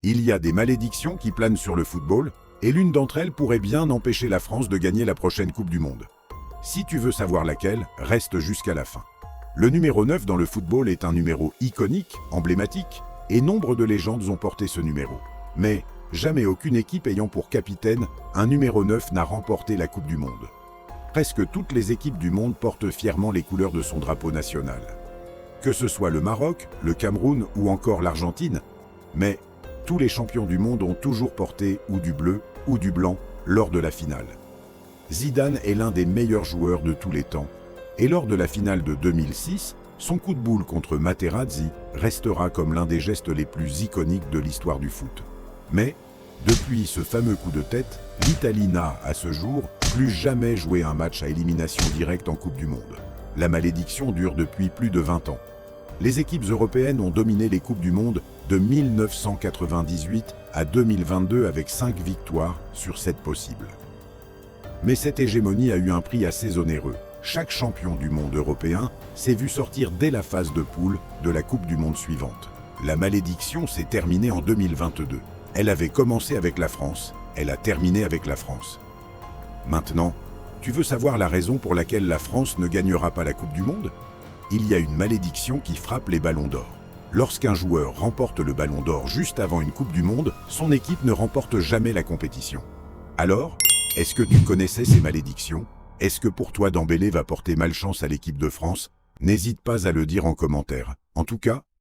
Il y a des malédictions qui planent sur le football, et l'une d'entre elles pourrait bien empêcher la France de gagner la prochaine Coupe du Monde. Si tu veux savoir laquelle, reste jusqu'à la fin. Le numéro 9 dans le football est un numéro iconique, emblématique, et nombre de légendes ont porté ce numéro. Mais jamais aucune équipe ayant pour capitaine un numéro 9 n'a remporté la Coupe du Monde. Presque toutes les équipes du monde portent fièrement les couleurs de son drapeau national. Que ce soit le Maroc, le Cameroun ou encore l'Argentine, mais tous les champions du monde ont toujours porté ou du bleu ou du blanc lors de la finale. Zidane est l'un des meilleurs joueurs de tous les temps, et lors de la finale de 2006, son coup de boule contre Materazzi restera comme l'un des gestes les plus iconiques de l'histoire du foot. Mais, depuis ce fameux coup de tête, l'Italie n'a, à ce jour, plus jamais joué un match à élimination directe en Coupe du Monde. La malédiction dure depuis plus de 20 ans. Les équipes européennes ont dominé les Coupes du Monde de 1998 à 2022 avec 5 victoires sur 7 possibles. Mais cette hégémonie a eu un prix assez onéreux. Chaque champion du monde européen s'est vu sortir dès la phase de poule de la Coupe du Monde suivante. La malédiction s'est terminée en 2022. Elle avait commencé avec la France, elle a terminé avec la France. Maintenant, tu veux savoir la raison pour laquelle la France ne gagnera pas la Coupe du Monde ? Il y a une malédiction qui frappe les ballons d'or. Lorsqu'un joueur remporte le ballon d'or juste avant une Coupe du Monde, son équipe ne remporte jamais la compétition. Alors, est-ce que tu connaissais ces malédictions ? Est-ce que pour toi Dembélé va porter malchance à l'équipe de France ? N'hésite pas à le dire en commentaire. En tout cas,